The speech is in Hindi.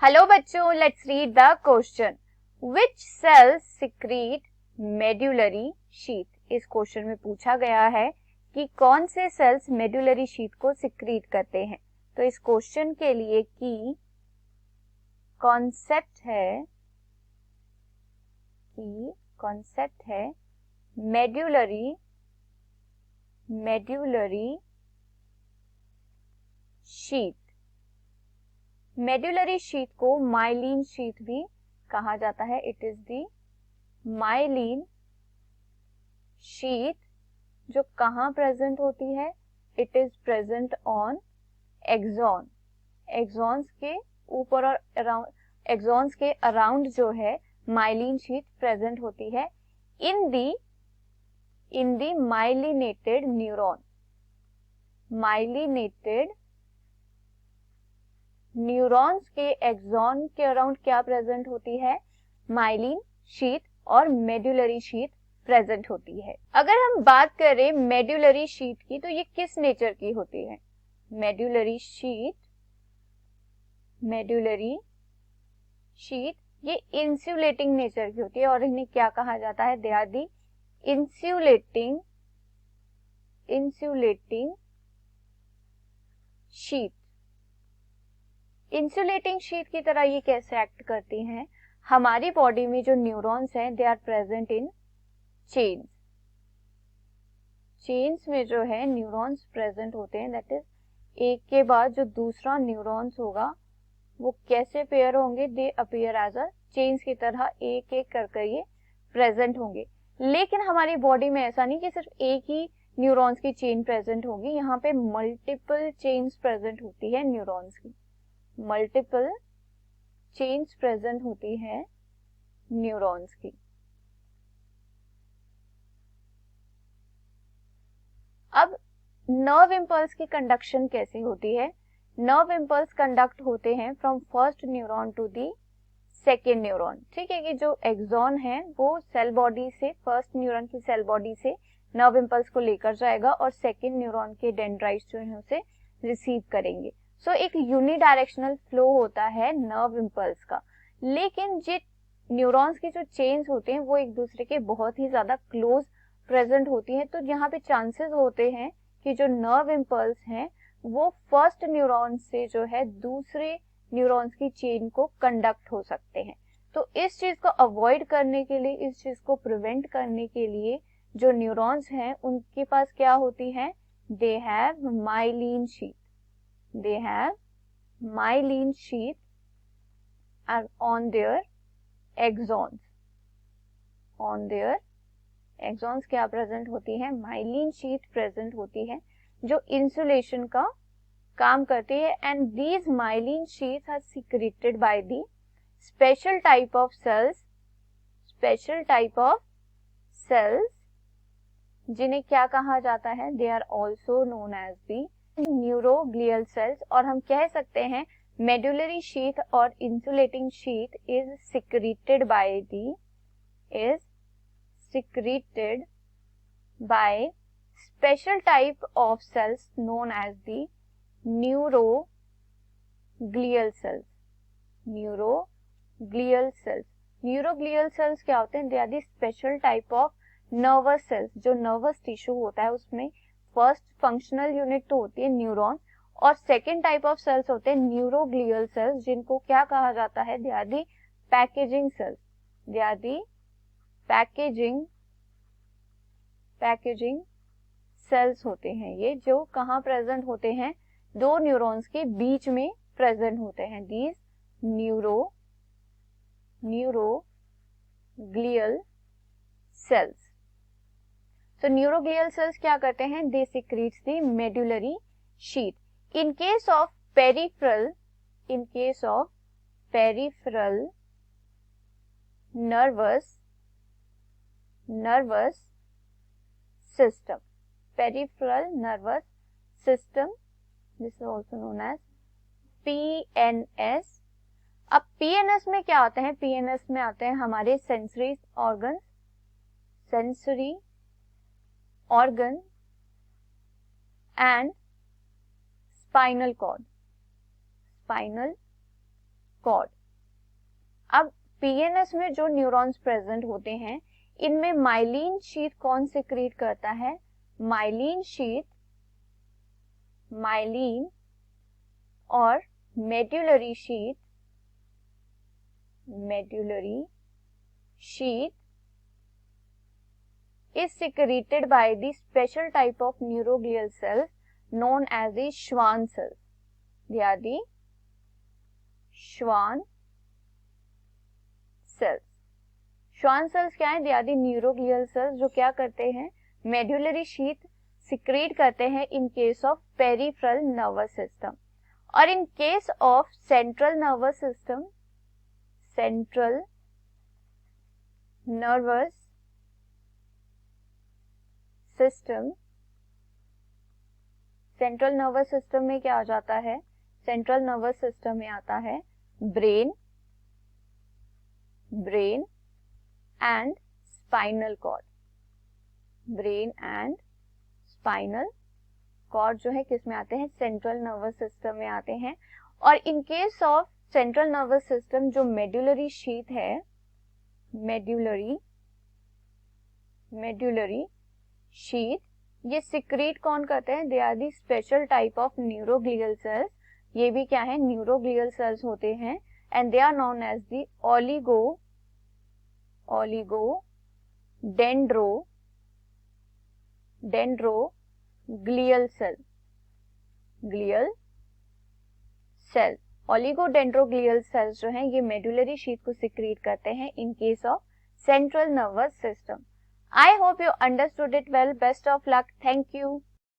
हेलो बच्चों, let's read the question. Which cells secrete medullary sheath. इस क्वेश्चन में पूछा गया है कि कौन से सेल्स मेड्यूलरी शीथ को सिक्रीट करते हैं. तो इस क्वेश्चन के लिए की कॉन्सेप्ट है मेड्यूलरी शीथ. मेड्यूलरी शीथ को माइलिन शीथ भी कहा जाता है. It is the myelin sheath जो कहाँ प्रेजेंट होती है. It is present on axon. Axons के ऊपर और अराउंड, एक्सॉन्स के अराउंड जो है माइलिन शीथ प्रेजेंट होती है in the myelinated neuron. Myelinated neurons के एक्सॉन के अराउंड क्या प्रेजेंट होती है. माइलिन शीथ और मेड्यूलरी शीथ प्रेजेंट होती है. अगर हम बात करें मेड्यूलरी शीथ की तो ये किस नेचर की होती है. मेड्यूलरी शीथ ये इंसुलेटिंग नेचर की होती है और इन्हें क्या कहा जाता है. They are the insulating sheath. Insulating sheath की तरह ये कैसे एक्ट करती हैं. हमारी बॉडी में जो न्यूरॉन्स हैं they are present in chains में जो है न्यूरॉन्स प्रेजेंट होते हैं. दैट इज एक के बाद जो दूसरा न्यूरॉन्स होगा वो कैसे पेयर होंगे. They appear as a chains की तरह एक एक कर ये प्रेजेंट होंगे. लेकिन हमारी बॉडी में ऐसा नहीं कि सिर्फ एक ही न्यूरॉन्स की चेन प्रेजेंट होगी. यहाँ पे मल्टीपल चेन्स प्रेजेंट होती है न्यूरॉन्स की. मल्टीपल चेन्स प्रेजेंट होती है न्यूरॉन्स की. अब नर्व इंपल्स की कंडक्शन कैसे होती है. नर्व इंपल्स कंडक्ट होते हैं from first neuron to the second neuron. ठीक है कि जो एक्सॉन है वो सेल बॉडी से, फर्स्ट न्यूरॉन की सेल बॉडी से नर्व इंपल्स को लेकर जाएगा और सेकेंड न्यूरॉन के डेंड्राइट्स जो है उसे रिसीव करेंगे. सो एक यूनिडायरेक्शनल फ्लो होता है नर्व इंपल्स का. लेकिन जो न्यूरॉन्स की जो चेन्स होते हैं वो एक दूसरे के बहुत ही ज्यादा क्लोज प्रेजेंट होती है. तो यहाँ पे चांसेस होते हैं कि जो नर्व इंपल्स हैं वो फर्स्ट न्यूरॉन से जो है दूसरे न्यूरॉन्स की चेन को कंडक्ट हो सकते हैं. तो इस चीज को अवॉइड करने के लिए, इस चीज को प्रिवेंट करने के लिए जो न्यूरॉन्स हैं उनके पास क्या होती है. They have myelin sheath. They have myelin sheath on their axons. On their axons क्या प्रेजेंट होती है. माइलिन शीथ प्रेजेंट होती है जो इंसुलेशन का काम करती है. And these myelin sheaths are secreted by the special type of cells जिन्हें क्या कहा जाता है. They are also known as the neuroglial cells. और हम कह सकते हैं मेडुलरी शीथ और insulating sheath is secreted by special type of cells known as the neuroglial cells क्या होते हैं. They are the special type of nervous cells. जो नर्वस टिश्यू होता है उसमें फर्स्ट फंक्शनल यूनिट तो होती है न्यूरॉन और सेकेंड टाइप ऑफ सेल्स होते हैं न्यूरोग्लियल सेल्स जिनको क्या कहा जाता है. They are the packaging cells. They are the packaging cells होते हैं. ये जो कहाँ प्रेजेंट होते हैं. दो न्यूरॉन्स के बीच में प्रेजेंट होते हैं. These neuroglial cells. So neuroglial cells क्या करते हैं. They secretes the medullary sheath. In case of peripheral nervous system. This is also known as PNS. अब PNS में क्या आते हैं. PNS में आते हैं हमारे sensory organ and spinal cord. Cord. अब पीएनएस में जो न्यूरॉन्स प्रेजेंट होते हैं इनमें माइलिन शीथ कौन सिक्रीट करता है? माइलिन शीथ, माइलिन और medullary sheath, medullary sheath is secreted by the special type of neuroglial cells known as the Schwann cells. They are the Schwann cells. Schwann cells क्या है? They are the neuroglial cells जो क्या करते हैं? मेड्यूलरी शीथ सिक्रीट करते हैं in case of peripheral nervous system, और in case of central nervous system, central nervous system, central nervous system में क्या आ जाता है? सेंट्रल नर्वस सिस्टम में आता है brain, brain and spinal cord. Brain and spinal cord जो है किस में आते हैं? सेंट्रल नर्वस सिस्टम में आते हैं। और in case of central nervous system जो मेड्यूलरी शीथ है, मेड्यूलरी शीथ, ये सिक्रीट कौन करते हैं? They are the special type of neuroglial cells. ये भी क्या है? न्यूरोग्लियल सेल्स होते हैं and they are known as the dendroglial cell, glial cell. Oligodendroglial cells जो हैं ये मेडुलरी शीथ को सिक्रीट करते हैं in case of central nervous system. I hope you understood it well. Best of luck. Thank you.